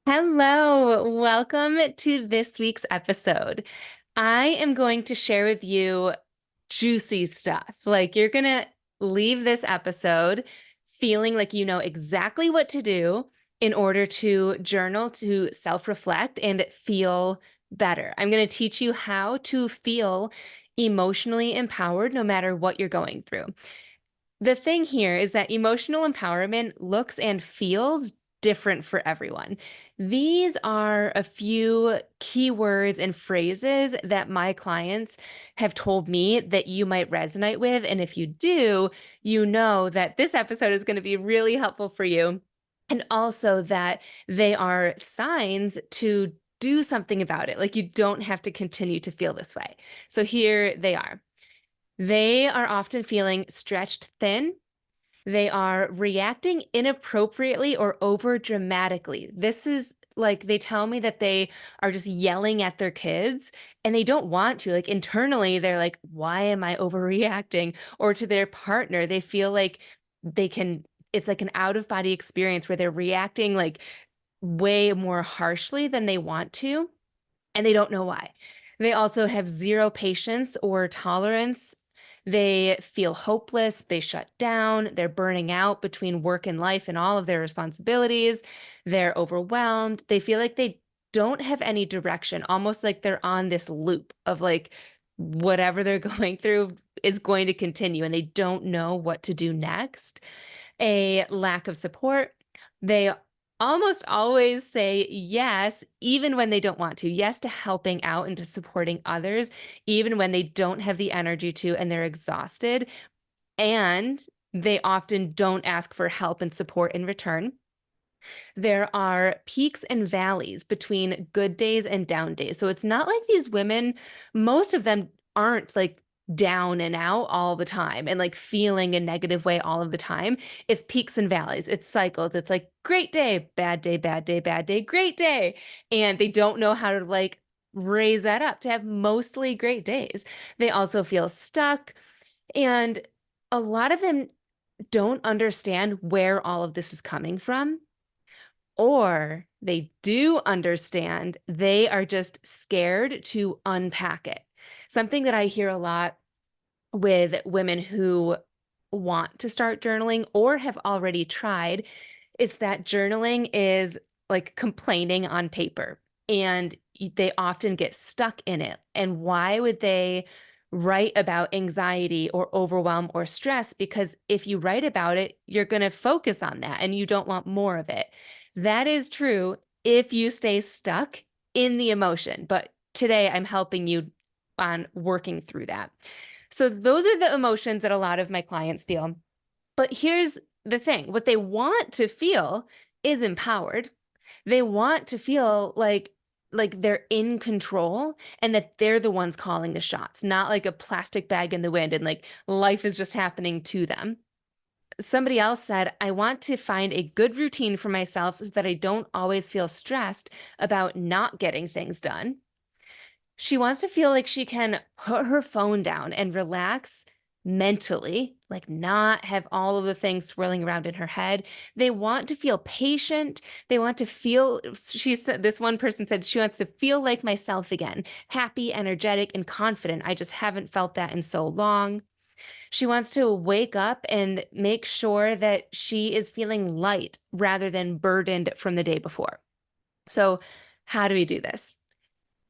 Hello, welcome to this week's episode. I am going to share with you juicy stuff. Like, you're going to leave this episode feeling like you know exactly what to do in order to journal, to self reflect, and feel better. I'm going to teach you how to feel emotionally empowered no matter what you're going through. The thing here is that emotional empowerment looks and feels different for everyone. These are a few keywords and phrases that my clients have told me that you might resonate with. And if you do, you know that this episode is going to be really helpful for you. And also that they are signs to do something about it. Like, you don't have to continue to feel this way. So here they are. They are often feeling stretched thin. They are reacting inappropriately or over dramatically. This is like they tell me that they are just yelling at their kids and they don't want to. Like, internally, they're like, why am I overreacting? Or to their partner, they feel like it's like an out of body experience where they're reacting like way more harshly than they want to, and they don't know why. They also have zero patience or tolerance. They feel hopeless. They shut down. They're burning out between work and life and all of their responsibilities. They're overwhelmed. They feel like they don't have any direction, almost like they're on this loop of like whatever they're going through is going to continue and they don't know what to do next. A lack of support. They almost always say yes, even when they don't want to. Yes to helping out and to supporting others, even when they don't have the energy to and they're exhausted. And they often don't ask for help and support in return. There are peaks and valleys between good days and down days. So it's not like these women, most of them aren't like down and out all the time and like feeling a negative way all of the time. It's peaks and valleys, it's cycles. It's like great day, bad day, bad day, bad day, great day. And they don't know how to like raise that up to have mostly great days. They also feel stuck. And a lot of them don't understand where all of this is coming from, or they do understand, they are just scared to unpack it. Something that I hear a lot with women who want to start journaling or have already tried is that journaling is like complaining on paper, and they often get stuck in it. And why would they write about anxiety or overwhelm or stress? Because if you write about it, you're going to focus on that and you don't want more of it. That is true if you stay stuck in the emotion. But today I'm helping you on working through that. So those are the emotions that a lot of my clients feel. But here's the thing, what they want to feel is empowered. They want to feel like they're in control and that they're the ones calling the shots, not like a plastic bag in the wind and like life is just happening to them. Somebody else said, I want to find a good routine for myself so that I don't always feel stressed about not getting things done. She wants to feel like she can put her phone down and relax mentally, like not have all of the things swirling around in her head. They want to feel patient. They want to feel, she said, this one person said she wants to feel like myself again, happy, energetic, and confident. I just haven't felt that in so long. She wants to wake up and make sure that she is feeling light rather than burdened from the day before. So, how do we do this?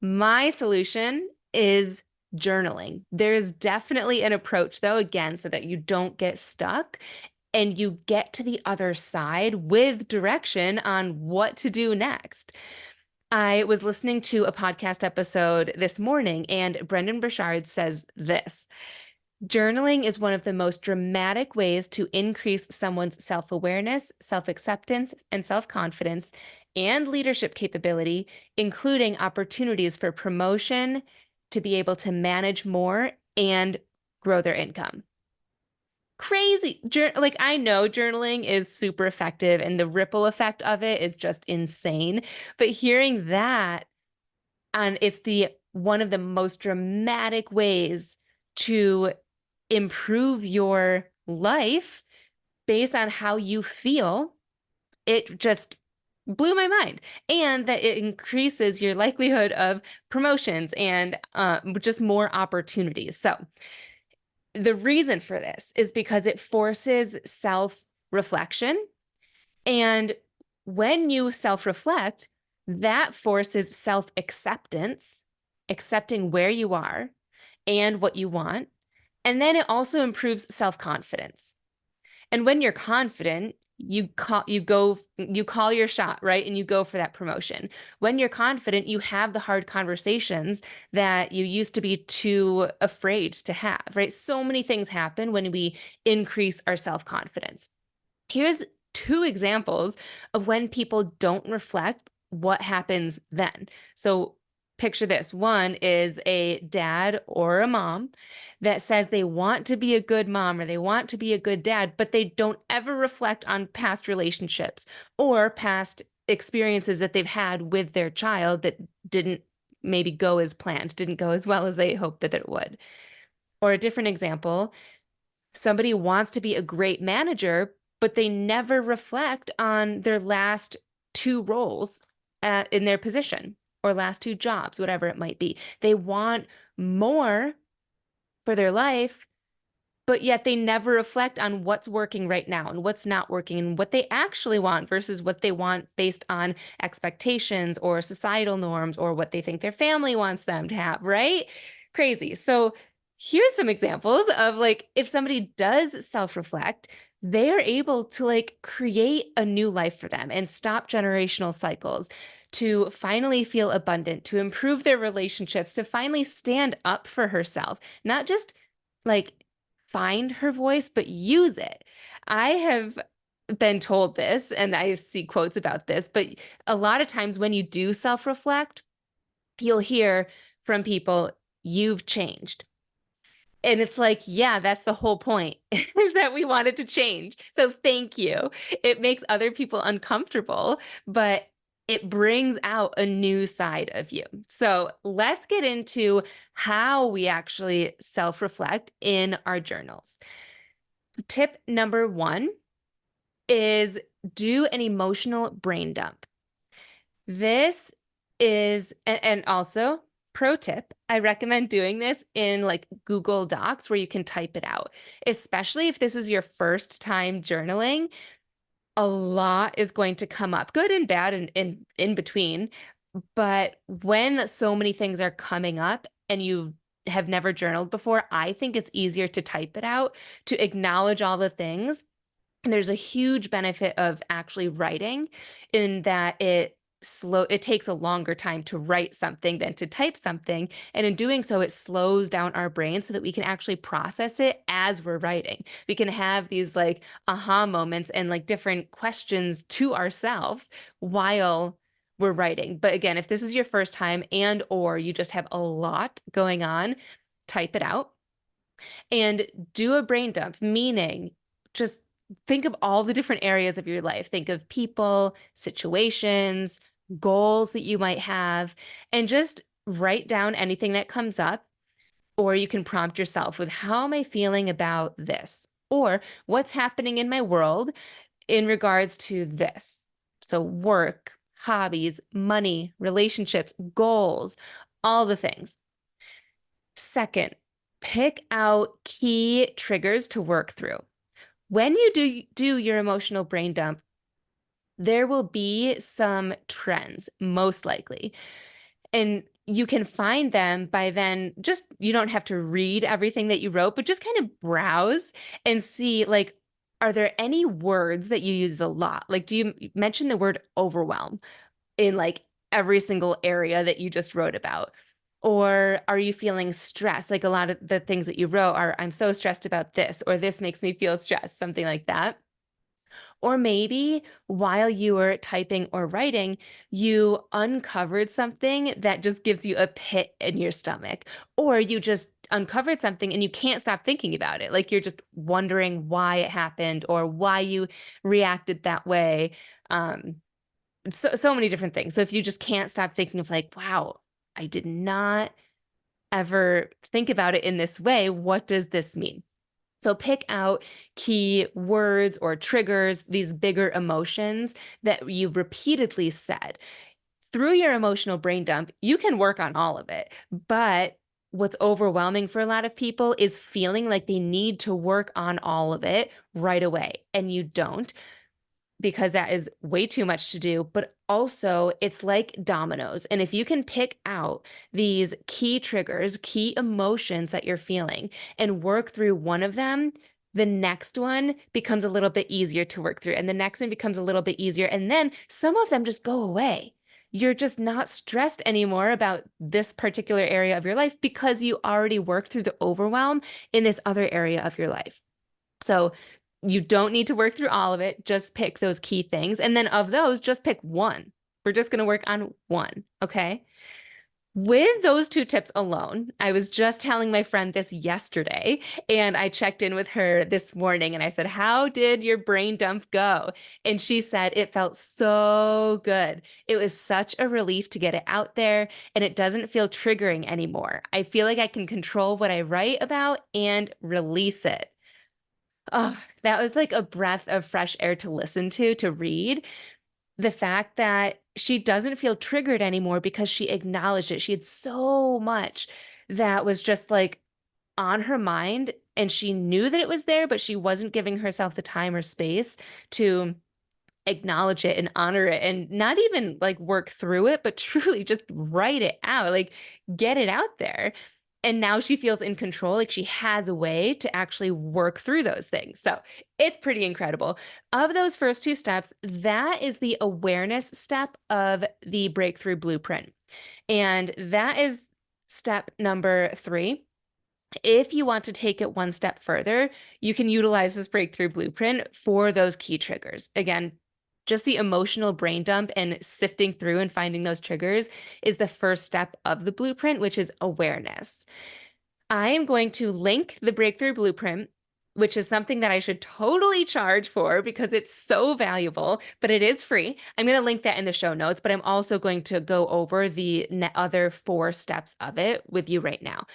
My solution is journaling. There is definitely an approach, though, again, so that you don't get stuck and you get to the other side with direction on what to do next. I was listening to a podcast episode this morning, and Brendan Burchard says this: journaling is one of the most dramatic ways to increase someone's self awareness, self acceptance, and self confidence and leadership capability, including opportunities for promotion, to be able to manage more and grow their income. Crazy. Like, I know journaling is super effective and the ripple effect of it is just insane. But hearing that, and it's the one of the most dramatic ways to improve your life based on how you feel, it just blew my mind. And that it increases your likelihood of promotions and just more opportunities. So the reason for this is because it forces self-reflection. And when you self-reflect, that forces self-acceptance, accepting where you are and what you want. And then it also improves self-confidence. And when you're confident, you call your shot, right? And you go for that promotion. When you're confident, you have the hard conversations that you used to be too afraid to have, right? So many things happen when we increase our self-confidence. Here's two examples of when people don't reflect what happens then. So picture this. One is a dad or a mom that says they want to be a good mom or they want to be a good dad, but they don't ever reflect on past relationships or past experiences that they've had with their child that didn't maybe go as planned, didn't go as well as they hoped that it would. Or a different example, somebody wants to be a great manager, but they never reflect on their last two roles in their position or last two jobs, whatever it might be. They want more for their life, but yet they never reflect on what's working right now and what's not working and what they actually want versus what they want based on expectations or societal norms or what they think their family wants them to have, right? Crazy. So here's some examples of like if somebody does self-reflect, they are able to like create a new life for them and stop generational cycles, to finally feel abundant, to improve their relationships, to finally stand up for herself, not just like find her voice, but use it. I have been told this, and I see quotes about this, but a lot of times when you do self-reflect, you'll hear from people, you've changed. And it's like, yeah, that's the whole point, is that we wanted to change. So thank you. It makes other people uncomfortable, but it brings out a new side of you. So let's get into how we actually self-reflect in our journals. Tip number one is do an emotional brain dump. This is, and also pro tip, I recommend doing this in like Google Docs where you can type it out, especially if this is your first time journaling. A lot is going to come up, good and bad and in between. But when so many things are coming up and you have never journaled before, I think it's easier to type it out, to acknowledge all the things. And there's a huge benefit of actually writing in that it takes a longer time to write something than to type something. And in doing so, it slows down our brain so that we can actually process it as we're writing. We can have these like aha moments and like different questions to ourselves while we're writing. But again, if this is your first time and or you just have a lot going on, type it out and do a brain dump, meaning just think of all the different areas of your life. Think of people, situations, goals that you might have, and just write down anything that comes up. Or you can prompt yourself with, how am I feeling about this? Or what's happening in my world in regards to this? So work, hobbies, money, relationships, goals, all the things. Second, pick out key triggers to work through. When you do your emotional brain dump, there will be some trends, most likely. And you can find them by then, just you don't have to read everything that you wrote, but just kind of browse and see like, are there any words that you use a lot? Like, do you mention the word overwhelm in like every single area that you just wrote about? Or are you feeling stressed? Like a lot of the things that you wrote are, I'm so stressed about this, or this makes me feel stressed, something like that. Or maybe while you were typing or writing, you uncovered something that just gives you a pit in your stomach, or you just uncovered something and you can't stop thinking about it. Like you're just wondering why it happened or why you reacted that way. So many different things. So if you just can't stop thinking of like, wow, I did not ever think about it in this way, what does this mean? So pick out key words or triggers, these bigger emotions that you've repeatedly said. Through your emotional brain dump, you can work on all of it. But what's overwhelming for a lot of people is feeling like they need to work on all of it right away. And you don't, because that is way too much to do. But also, it's like dominoes. And if you can pick out these key triggers, key emotions that you're feeling, and work through one of them, the next one becomes a little bit easier to work through. And the next one becomes a little bit easier. And then some of them just go away. You're just not stressed anymore about this particular area of your life because you already worked through the overwhelm in this other area of your life. So you don't need to work through all of it. Just pick those key things. And then of those, just pick one. We're just going to work on one. Okay. With those two tips alone, I was just telling my friend this yesterday, and I checked in with her this morning and I said, "How did your brain dump go?" And she said, "It felt so good. It was such a relief to get it out there, and it doesn't feel triggering anymore. I feel like I can control what I write about and release it." Oh, that was like a breath of fresh air to listen to read. The fact that she doesn't feel triggered anymore because she acknowledged it. She had so much that was just like on her mind, and she knew that it was there, but she wasn't giving herself the time or space to acknowledge it and honor it and not even like work through it, but truly just write it out, like get it out there. And now she feels in control, like she has a way to actually work through those things. So it's pretty incredible. Of those first two steps, that is the awareness step of the breakthrough blueprint. And that is step number 3. If you want to take it one step further, you can utilize this breakthrough blueprint for those key triggers. Again, just the emotional brain dump and sifting through and finding those triggers is the first step of the blueprint, which is awareness. I am going to link the breakthrough blueprint, which is something that I should totally charge for because it's so valuable, but it is free. I'm going to link that in the show notes, but I'm also going to go over the other 4 steps of it with you right now.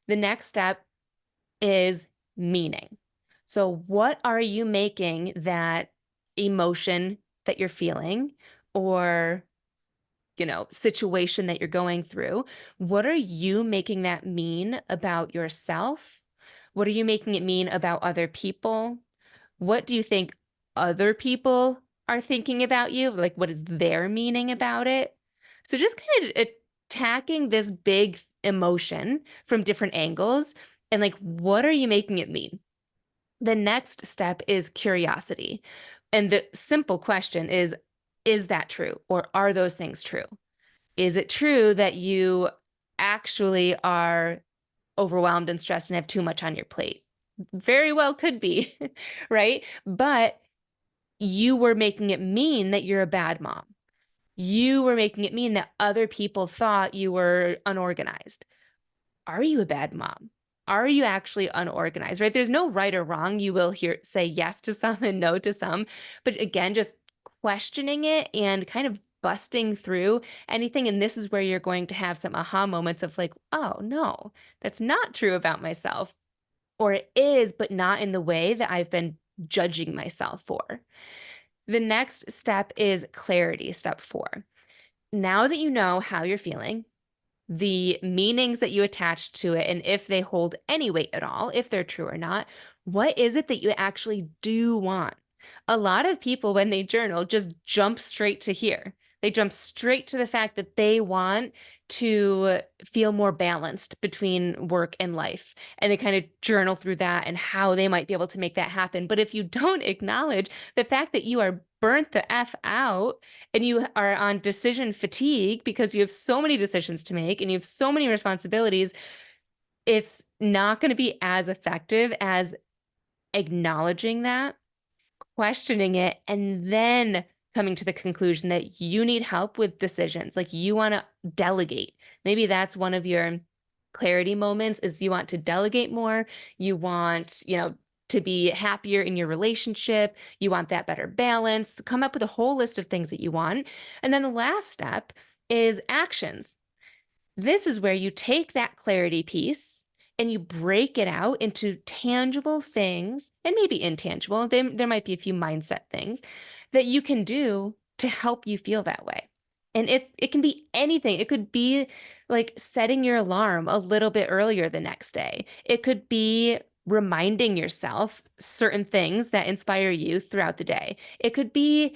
The next step is meaning. So, what are you making that emotion that you're feeling or situation that you're going through? What are you making that mean about yourself? What are you making it mean about other people? What do you think other people are thinking about you? Like, what is their meaning about it? So, just kind of attacking this big emotion from different angles and like, what are you making it mean? The next step is curiosity. And the simple question is that true? Or are those things true? Is it true that you actually are overwhelmed and stressed and have too much on your plate? Very well could be, right? But you were making it mean that you're a bad mom. You were making it mean that other people thought you were unorganized. Are you a bad mom? Are you actually unorganized, right? There's no right or wrong. You will hear say yes to some and no to some. But again, just questioning it and kind of busting through anything. And this is where you're going to have some aha moments of like, oh, no, that's not true about myself. Or it is, but not in the way that I've been judging myself for. The next step is clarity, step 4. Now that you know how you're feeling, the meanings that you attach to it, and if they hold any weight at all, if they're true or not, what is it that you actually do want? A lot of people, when they journal, just jump straight to here. They jump straight to the fact that they want to feel more balanced between work and life. And they kind of journal through that and how they might be able to make that happen. But if you don't acknowledge the fact that you are burnt the F out and you are on decision fatigue because you have so many decisions to make and you have so many responsibilities, it's not going to be as effective as acknowledging that, questioning it, and then coming to the conclusion that you need help with decisions. Like you want to delegate. Maybe that's one of your clarity moments is you want to delegate more. You want, to be happier in your relationship. You want that better balance. Come up with a whole list of things that you want. And then the last step is actions. This is where you take that clarity piece and you break it out into tangible things and maybe intangible. There might be a few mindset things that you can do to help you feel that way. And it can be anything. It could be like setting your alarm a little bit earlier the next day. It could be reminding yourself certain things that inspire you throughout the day. It could be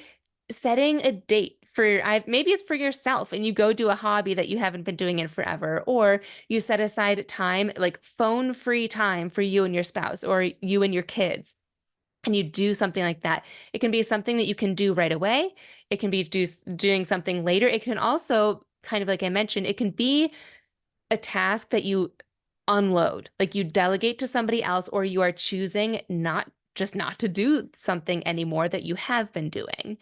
setting a date for maybe it's for yourself and you go do a hobby that you haven't been doing in forever, or you set aside time, like phone free time for you and your spouse or you and your kids, and you do something like that. It can be something that you can do right away. It can be doing something later. It can also, kind of like I mentioned, it can be a task that you unload, like you delegate to somebody else, or you are choosing not to do something anymore that you have been doing.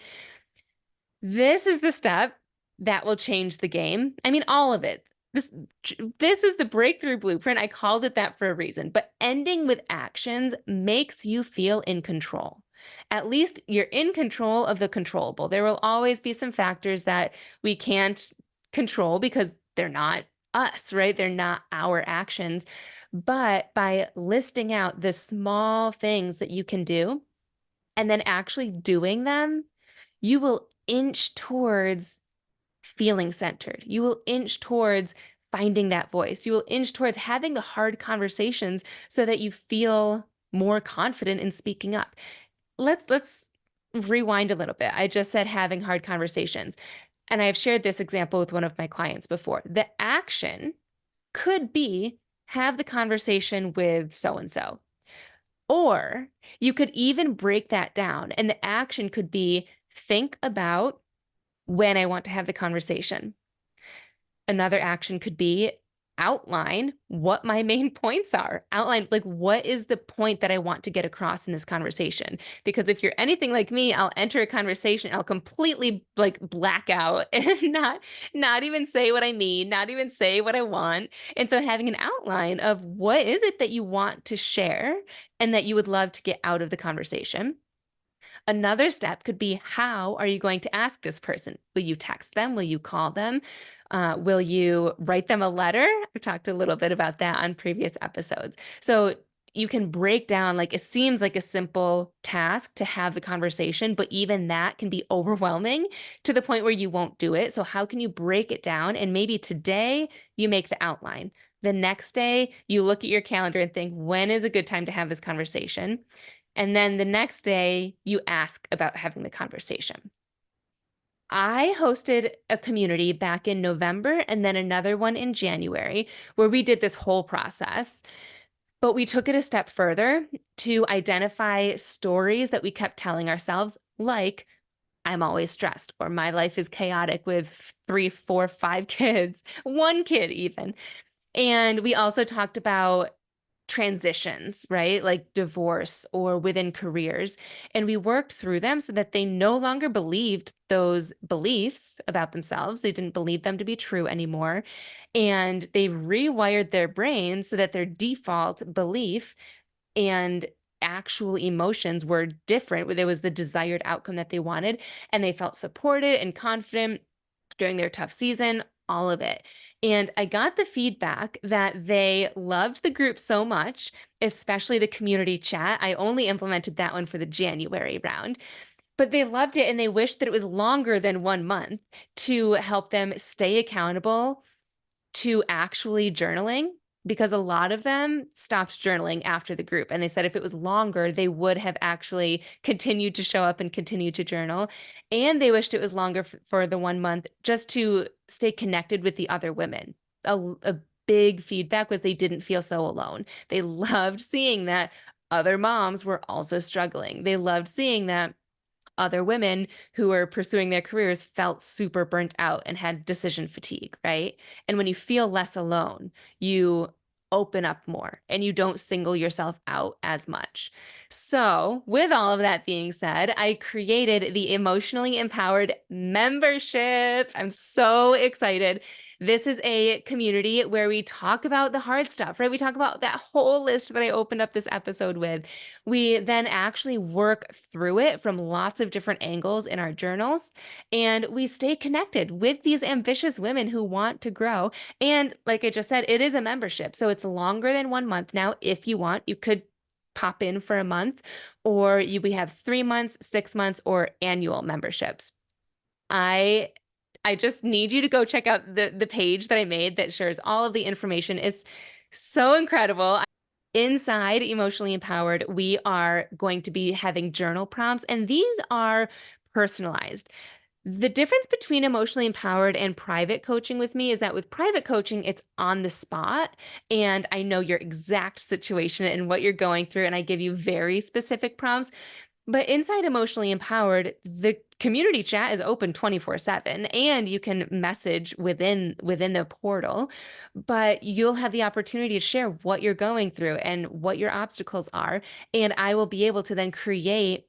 This is the step that will change the game. I mean, all of it. This is the breakthrough blueprint. I called it that for a reason. But ending with actions makes you feel in control. At least you're in control of the controllable. There will always be some factors that we can't control because they're not us, right? They're not our actions. But by listing out the small things that you can do and then actually doing them, you will inch towards feeling centered. You will inch towards finding that voice. You will inch towards having the hard conversations so that you feel more confident in speaking up. Let's rewind a little bit. I just said having hard conversations. And I've shared this example with one of my clients before. The action could be have the conversation with so and so. Or you could even break that down. And the action could be think about when I want to have the conversation. Another action could be outline what my main points are. Outline, like, what is the point that I want to get across in this conversation? Because if you're anything like me, I'll enter a conversation, I'll completely like black out and not even say what I mean, not even say what I want. And so having an outline of what is it that you want to share and that you would love to get out of the conversation. Another step could be, how are you going to ask this person? Will you text them? Will you call them? Will you write them a letter? I've talked a little bit about that on previous episodes. So you can break down, like, it seems like a simple task to have the conversation, but even that can be overwhelming to the point where you won't do it. So how can you break it down? And maybe today you make the outline. The next day you look at your calendar and think, when is a good time to have this conversation? And then the next day, you ask about having the conversation. I hosted a community back in November and then another one in January where we did this whole process. But we took it a step further to identify stories that we kept telling ourselves, like, I'm always stressed, or my life is chaotic with 3, 4, 5 kids, one kid even. And we also talked about transitions, right? Like divorce or within careers. And we worked through them so that they no longer believed those beliefs about themselves. They didn't believe them to be true anymore. And they rewired their brains so that their default belief and actual emotions were different. It was the desired outcome that they wanted. And they felt supported and confident during their tough season, all of it. And I got the feedback that they loved the group so much, especially the community chat. I only implemented that one for the January round, but they loved it and they wished that it was longer than 1 month to help them stay accountable to actually journaling, because a lot of them stopped journaling after the group. And they said if it was longer, they would have actually continued to show up and continue to journal. And they wished it was longer for the 1 month just to stay connected with the other women. A big feedback was they didn't feel so alone. They loved seeing that other moms were also struggling. They loved seeing that other women who were pursuing their careers felt super burnt out and had decision fatigue, right? And when you feel less alone, you open up more and you don't single yourself out as much. So, with all of that being said, I created the Emotionally Empowered membership. I'm so excited. This is a community where we talk about the hard stuff, right? We talk about that whole list that I opened up this episode with. We then actually work through it from lots of different angles in our journals, and we stay connected with these ambitious women who want to grow. And like I just said, it is a membership. So it's longer than 1 month now. If you want, you could pop in for a month, or we have 3 months, 6 months, or annual memberships. I I just need you to go check out the page that I made that shares all of the information. It's so incredible. Inside Emotionally Empowered, we are going to be having journal prompts, and these are personalized. The difference between emotionally empowered and private coaching with me is that with private coaching, it's on the spot, and I know your exact situation and what you're going through, and I give you very specific prompts. But inside Emotionally Empowered, the community chat is open 24/7, and you can message within the portal, but you'll have the opportunity to share what you're going through and what your obstacles are, and I will be able to then create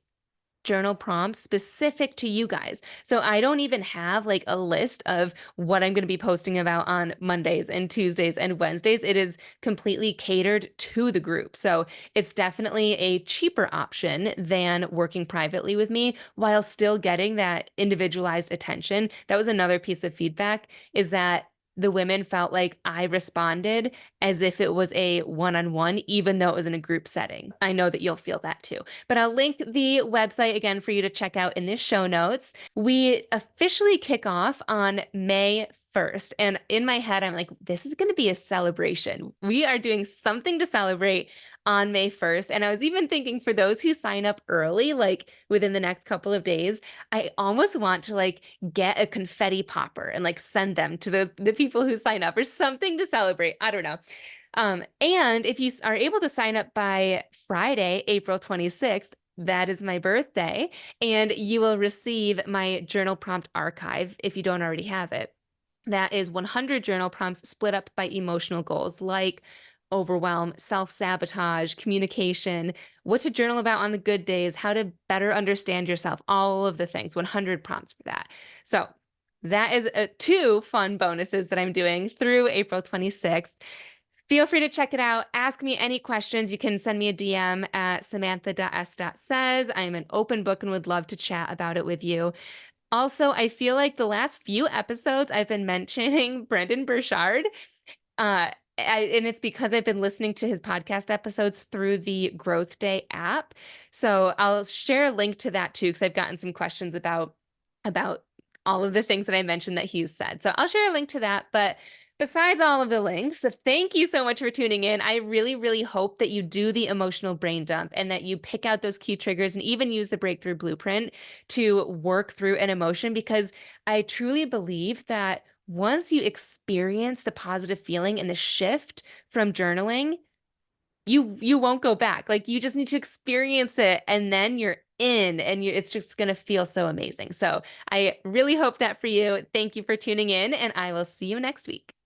journal prompts specific to you guys. So I don't even have like a list of what I'm going to be posting about on Mondays and Tuesdays and Wednesdays. It is completely catered to the group. So it's definitely a cheaper option than working privately with me while still getting that individualized attention. That was another piece of feedback, is that the women felt like I responded as if it was a one-on-one, even though it was in a group setting. I know that you'll feel that too. But I'll link the website again for you to check out in the show notes. We officially kick off on May 1st. And in my head, I'm like, this is going to be a celebration. We are doing something to celebrate on May 1st. And I was even thinking, for those who sign up early, like within the next couple of days, I almost want to like get a confetti popper and like send them to the people who sign up, or something to celebrate. I don't know. And if you are able to sign up by Friday, April 26th, that is my birthday, and you will receive my journal prompt archive if you don't already have it. That is 100 journal prompts split up by emotional goals like overwhelm, self-sabotage, communication, what to journal about on the good days, how to better understand yourself, all of the things, 100 prompts for that. So that is two fun bonuses that I'm doing through April 26th. Feel free to check it out. Ask me any questions. You can send me a DM at samantha.s.says. I'm an open book and would love to chat about it with you. Also, I feel like the last few episodes I've been mentioning Brendon Burchard. And it's because I've been listening to his podcast episodes through the Growth Day app. So I'll share a link to that too, because I've gotten some questions about all of the things that I mentioned that he's said. So I'll share a link to that. But besides all of the links, thank you so much for tuning in. I really, really hope that you do the emotional brain dump and that you pick out those key triggers and even use the breakthrough blueprint to work through an emotion, because I truly believe that once you experience the positive feeling and the shift from journaling, you won't go back. Like, you just need to experience it, and then you're in, and it's just going to feel so amazing. So I really hope that for you. Thank you for tuning in, and I will see you next week.